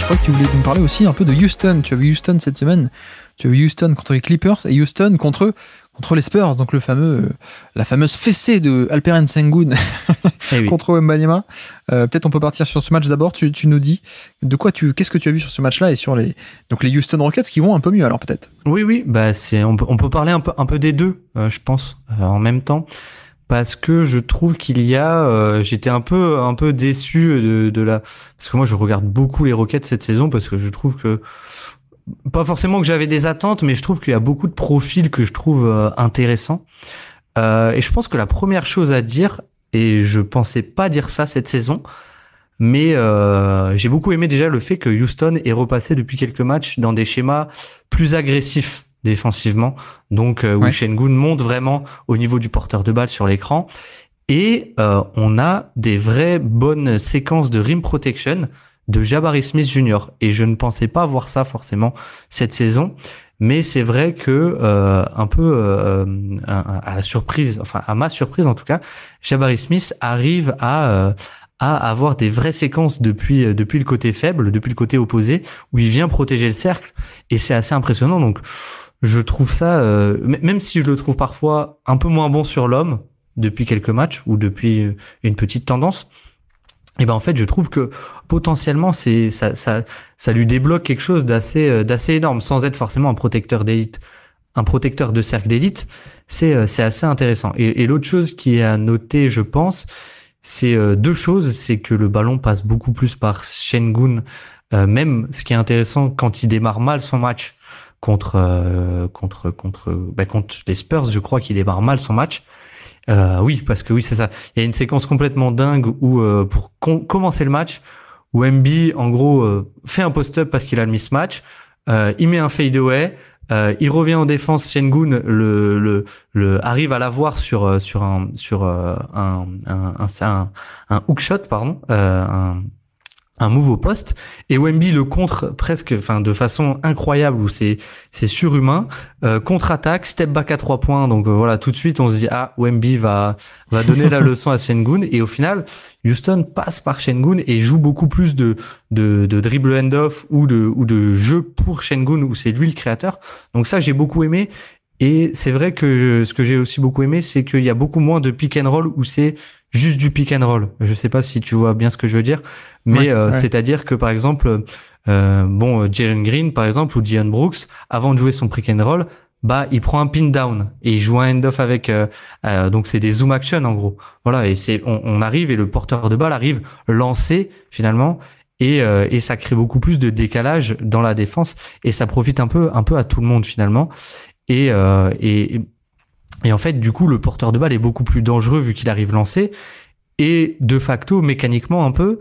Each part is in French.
crois que tu voulais nous parler aussi un peu de Houston. Tu as vu Houston cette semaine. Tu as vu Houston contre les Clippers et Houston contre les Spurs. Donc la fameuse fessée de Alperen Sengun contre Wembanyama. Peut-être on peut partir sur ce match d'abord. Tu nous dis qu'est-ce que tu as vu sur ce match-là et sur les Houston Rockets qui vont un peu mieux alors peut-être. Oui. Bah on peut parler un peu des deux, je pense, en même temps. Parce que je trouve qu'il y a, j'étais un peu déçu parce que moi je regarde beaucoup les Rockets cette saison parce que je trouve que, pas forcément que j'avais des attentes, mais je trouve qu'il y a beaucoup de profils que je trouve intéressants. Et je pense que la première chose à dire, et je pensais pas dire ça cette saison, mais j'ai beaucoup aimé déjà le fait que Houston est repassé depuis quelques matchs dans des schémas plus agressifs défensivement, donc où Sengun monte vraiment au niveau du porteur de balle sur l'écran, et on a des vraies bonnes séquences de rim protection de Jabari Smith Jr. et je ne pensais pas voir ça forcément cette saison, mais c'est vrai que à la surprise, enfin à ma surprise en tout cas, Jabari Smith arrive à avoir des vraies séquences depuis le côté faible, depuis le côté opposé, où il vient protéger le cercle, et c'est assez impressionnant. Donc je trouve ça, même si je le trouve parfois un peu moins bon sur l'homme depuis quelques matchs ou depuis une petite tendance, et ben en fait je trouve que potentiellement ça lui débloque quelque chose d'assez énorme, sans être forcément un protecteur d'élite, un protecteur de cercle d'élite. C'est assez intéressant. Et l'autre chose qui est à noter, je pense, c'est deux choses. C'est que le ballon passe beaucoup plus par Sengun, même ce qui est intéressant quand il démarre mal son match contre les Spurs, je crois qu'il démarre mal son match. Oui, parce que oui, c'est ça. Il y a une séquence complètement dingue où pour commencer le match, où MB en gros fait un post-up parce qu'il a le mismatch, il met un fade-away, il revient en défense, Sengun arrive à l'avoir sur un hook shot, pardon, un move au poste, et Wemby le contre presque, enfin de façon incroyable, où c'est surhumain, contre-attaque, step back à 3 points, donc voilà, tout de suite on se dit Wemby va donner la leçon à Sengun, et au final Houston passe par Sengun et joue beaucoup plus de dribble hand-off ou de jeu pour Sengun, où c'est lui le créateur. Donc ça j'ai beaucoup aimé. Et c'est vrai que ce que j'ai aussi beaucoup aimé, c'est qu'il y a beaucoup moins de pick and roll où c'est juste du pick and roll. Je sais pas si tu vois bien ce que je veux dire, mais c'est-à-dire que par exemple, Jalen Green par exemple ou Dillon Brooks, avant de jouer son pick and roll, il prend un pin down et il joue un end-off avec donc c'est des zoom action en gros. Voilà, et on arrive et le porteur de balle arrive lancé finalement. Et ça crée beaucoup plus de décalage dans la défense et ça profite un peu à tout le monde finalement. Et en fait, du coup, le porteur de balle est beaucoup plus dangereux vu qu'il arrive lancé. Et de facto, mécaniquement un peu,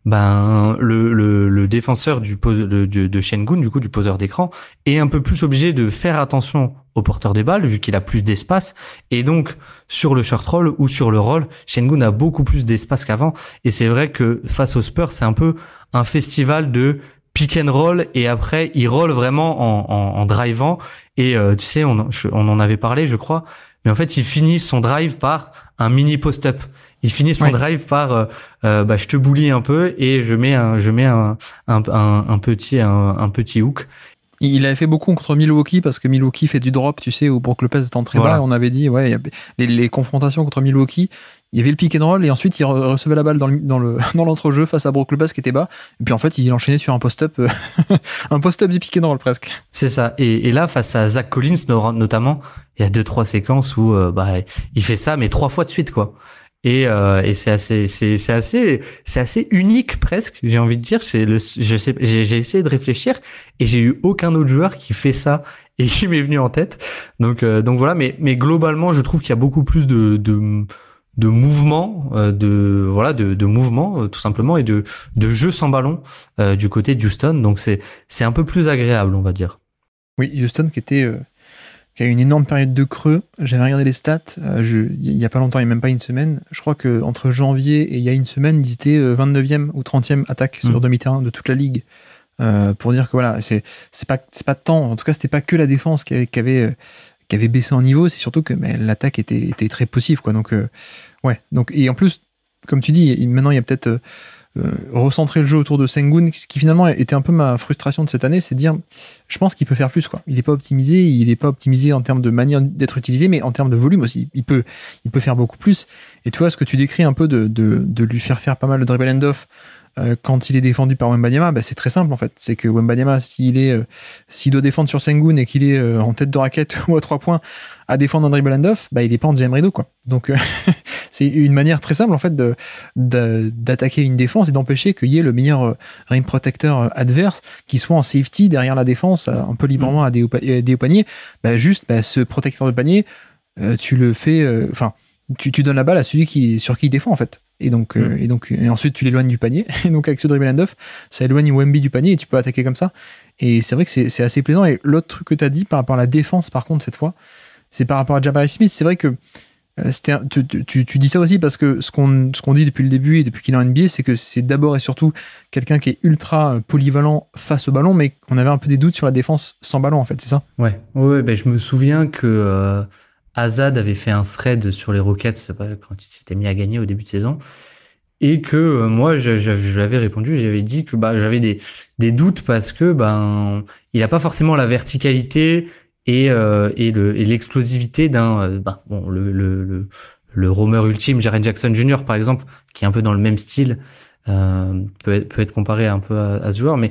le défenseur de Sengun, du coup, du poseur d'écran, est un peu plus obligé de faire attention au porteur des balles vu qu'il a plus d'espace. Et donc, sur le short roll ou sur le roll, Sengun a beaucoup plus d'espace qu'avant. Et c'est vrai que face aux Spurs, c'est un peu un festival de pick and roll, et après il roll vraiment en drivant, et tu sais on en avait parlé je crois, mais en fait il finit son drive par un mini post-up, il finit son drive par je te bully un peu et je mets un petit hook. Il avait fait beaucoup contre Milwaukee parce que Milwaukee fait du drop, tu sais, où Brook Lopez est en très bas. On avait dit, les confrontations contre Milwaukee, il y avait le pick and roll et ensuite il recevait la balle dans l'entrejeu face à Brook Lopez qui était bas. Et puis en fait, il enchaînait sur un post-up, un post-up du pick and roll presque. C'est ça. Et là, face à Zach Collins notamment, il y a 2-3 séquences où il fait ça, mais 3 fois de suite, quoi. Et c'est assez unique presque, j'ai envie de dire. J'ai essayé de réfléchir et j'ai eu aucun autre joueur qui fait ça et qui m'est venu en tête. Donc voilà, mais globalement, je trouve qu'il y a beaucoup plus de mouvement, de mouvement tout simplement, et de jeu sans ballon du côté de Houston. Donc c'est un peu plus agréable, on va dire. Oui, Houston qui a eu une énorme période de creux. J'avais regardé les stats, il y a pas longtemps, il n'y a même pas une semaine. Je crois qu'entre janvier et il y a une semaine, ils étaient 29e ou 30e attaque sur demi-terrain de toute la ligue. Pour dire que voilà, c'est pas tant, en tout cas, c'était pas que la défense qui avait baissé en niveau, c'est surtout que l'attaque était très poussive, quoi. Donc, et en plus, comme tu dis, maintenant, il y a peut-être recentrer le jeu autour de Sengun, ce qui finalement était un peu ma frustration de cette année, c'est de dire, je pense qu'il peut faire plus, quoi. Il est pas optimisé en termes de manière d'être utilisé, mais en termes de volume aussi. Il peut faire beaucoup plus. Et tu vois, ce que tu décris un peu de lui faire pas mal de dribble and off, quand il est défendu par Wembanyama, c'est très simple en fait. C'est que Wembanyama, s'il doit défendre sur Sengun et qu'il est en tête de raquette ou à 3 points à défendre un dribble and off, il est pas en deuxième rideau, quoi. Donc c'est une manière très simple en fait d'attaquer une défense et d'empêcher qu'il y ait le meilleur rim protecteur adverse qui soit en safety derrière la défense, un peu librement à des au panier. Ce protecteur de panier, tu le fais, tu donnes la balle à celui sur qui il défend en fait. Et ensuite tu l'éloignes du panier. Et donc avec ce dribble and off, ça éloigne Wemby du panier et tu peux attaquer comme ça. Et c'est vrai que c'est assez plaisant. Et l'autre truc que tu as dit par rapport à la défense, par contre, cette fois, c'est par rapport à Jabari Smith. C'est vrai que tu dis ça aussi parce que ce qu'on dit depuis le début et depuis qu'il est en NBA, c'est que c'est d'abord et surtout quelqu'un qui est ultra polyvalent face au ballon, mais on avait un peu des doutes sur la défense sans ballon, en fait, c'est ça? Ouais, je me souviens que Azad avait fait un thread sur les Rockets quand il s'était mis à gagner au début de saison, et que moi je l'avais répondu, j'avais dit que j'avais des doutes parce que il a pas forcément la verticalité et l'explosivité d'un le roamer ultime Jaren Jackson Jr. par exemple, qui est un peu dans le même style, peut être comparé un peu à ce joueur, mais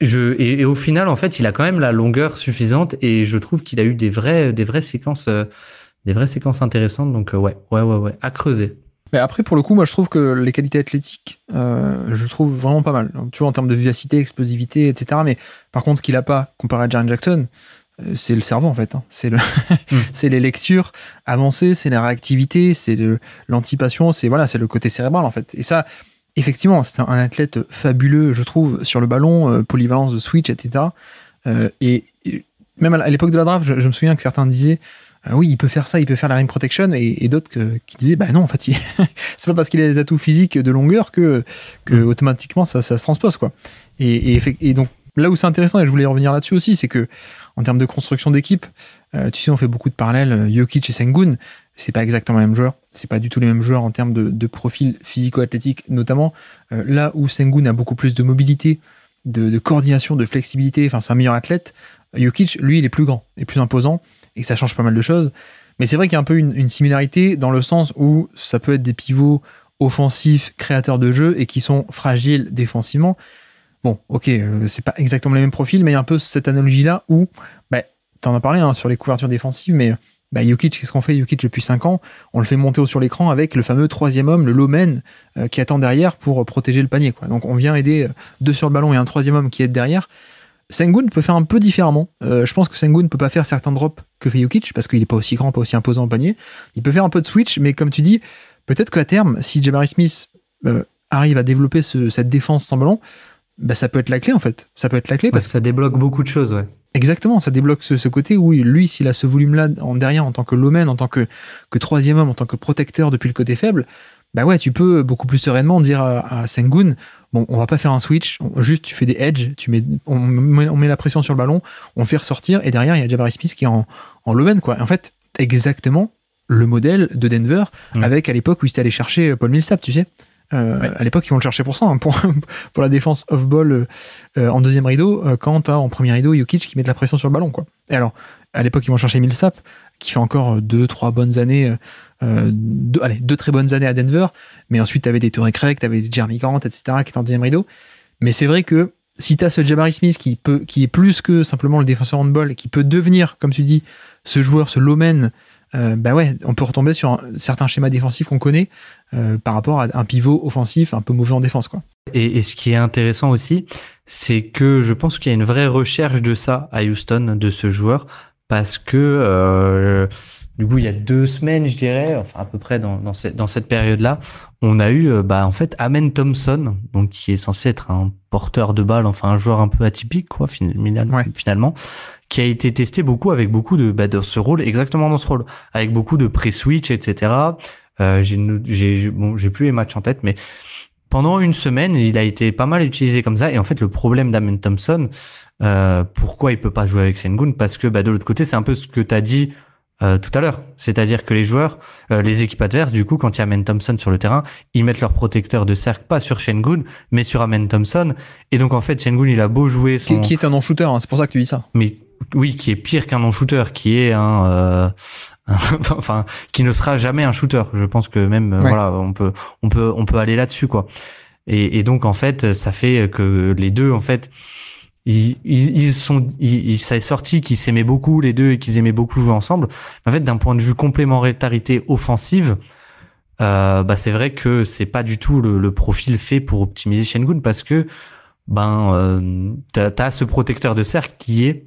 et au final, en fait, il a quand même la longueur suffisante et je trouve qu'il a eu des vraies séquences intéressantes. Donc, ouais, à creuser. Mais après, pour le coup, moi, je trouve que les qualités athlétiques, je trouve vraiment pas mal. Tu vois, en termes de vivacité, explosivité, etc. Mais par contre, ce qu'il a pas, comparé à Jaren Jackson, c'est le cerveau, en fait. Hein. C'est c'est les lectures avancées, c'est la réactivité, c'est l'anticipation, c'est le côté cérébral, en fait. Et ça, effectivement, c'est un athlète fabuleux, je trouve, sur le ballon, polyvalence de switch, etc. Et même à l'époque de la draft, je me souviens que certains disaient oui, il peut faire ça, il peut faire la rim protection, et d'autres qui disaient non, en fait, c'est pas parce qu'il a des atouts physiques de longueur que automatiquement ça se transpose, quoi. Et donc là où c'est intéressant, et je voulais revenir là-dessus aussi, c'est que en termes de construction d'équipe, tu sais, on fait beaucoup de parallèles, Jokic et Sengun. C'est pas exactement le même joueur, c'est pas du tout les mêmes joueurs en termes de profil physico-athlétique, notamment là où Sengun a beaucoup plus de mobilité, de coordination, de flexibilité, c'est un meilleur athlète. Jokic, lui, il est plus grand et plus imposant, et ça change pas mal de choses. Mais c'est vrai qu'il y a un peu une similarité dans le sens où ça peut être des pivots offensifs, créateurs de jeu, et qui sont fragiles défensivement. Bon, ok, c'est pas exactement le même profil, mais il y a un peu cette analogie-là où, t'en as parlé sur les couvertures défensives, mais Jokic, qu'est-ce qu'on fait? Jokic, depuis 5 ans, on le fait monter sur l'écran avec le fameux troisième homme, le low man, qui attend derrière pour protéger le panier, quoi. Donc on vient aider 2 sur le ballon et un troisième homme qui aide derrière. Sengun peut faire un peu différemment. Je pense que Sengun ne peut pas faire certains drops que fait Jokic, parce qu'il n'est pas aussi grand, pas aussi imposant au panier. Il peut faire un peu de switch, mais comme tu dis, peut-être qu'à terme, si Jabari Smith arrive à développer cette défense sans ballon, ça peut être la clé, en fait. Ça peut être la clé parce que ça débloque beaucoup de choses, ouais. Exactement, ça débloque ce côté où lui, s'il a ce volume-là derrière en tant que low-man, en tant que troisième homme, en tant que protecteur depuis le côté faible, tu peux beaucoup plus sereinement dire à Sengun, bon, on va pas faire un switch, juste tu fais des edges, on met la pression sur le ballon, on fait ressortir, et derrière il y a Jabari Smith qui est en low-man, quoi. En fait, exactement le modèle de Denver, avec à l'époque où ils étaient allés chercher Paul Millsap, tu sais. À l'époque, ils vont le chercher pour ça, hein, pour la défense off-ball en deuxième rideau, quand t'as en premier rideau Jokic qui met de la pression sur le ballon, quoi. Et alors, à l'époque, ils vont chercher Millsap, qui fait encore 2-3 bonnes années, 2 très bonnes années à Denver, mais ensuite t'avais des Torrey Craig, t'avais des Jeremy Grant, etc., qui étaient en deuxième rideau. Mais c'est vrai que si t'as ce Jabari Smith qui est plus que simplement le défenseur handball, qui peut devenir, comme tu dis, ce joueur, ce low-man, on peut retomber sur certains schémas défensifs qu'on connaît par rapport à un pivot offensif un peu mauvais en défense, quoi. Et ce qui est intéressant aussi, c'est que je pense qu'il y a une vraie recherche de ça à Houston, de ce joueur, parce que du coup il y a 2 semaines, je dirais, enfin à peu près dans cette période-là, on a eu en fait Amen Thompson, donc qui est censé être un porteur de balle, enfin un joueur un peu atypique, quoi, finalement, qui a été testé beaucoup avec beaucoup de dans ce rôle, exactement dans ce rôle, avec beaucoup de pré-switch, etc. J'ai plus les matchs en tête, mais pendant une semaine, il a été pas mal utilisé comme ça. Et en fait, le problème d'Amen Thompson, pourquoi il peut pas jouer avec Sengun, parce que de l'autre côté, c'est un peu ce que t'as dit tout à l'heure. C'est-à-dire que les joueurs, les équipes adverses, du coup, quand il y a Amen Thompson sur le terrain, ils mettent leur protecteur de cercle pas sur Sengun, mais sur Amen Thompson. Et donc, en fait, Sengun, il a beau jouer son... Qui est un non-shooter, hein, c'est pour ça que tu dis ça. Mais oui, qui est pire qu'un non-shooter, qui est enfin, qui ne sera jamais un shooter. Je pense que même, voilà, on peut aller là-dessus, quoi. Et donc, en fait, ça fait que les deux, en fait, ça est sorti qu'ils s'aimaient beaucoup les deux et qu'ils aimaient beaucoup jouer ensemble. En fait, d'un point de vue complémentarité offensive, c'est vrai que c'est pas du tout le profil fait pour optimiser Sengun parce que t'as ce protecteur de cercle qui est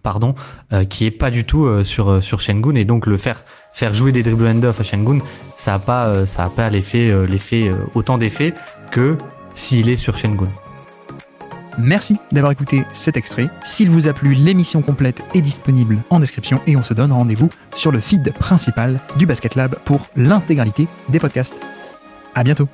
pas du tout sur Sengun, et donc le faire jouer des dribble hand-off à Sengun, ça a pas l'effet autant d'effet que s'il est sur Sengun. Merci d'avoir écouté cet extrait. S'il vous a plu, l'émission complète est disponible en description et on se donne rendez-vous sur le feed principal du Basket Lab pour l'intégralité des podcasts. À bientôt.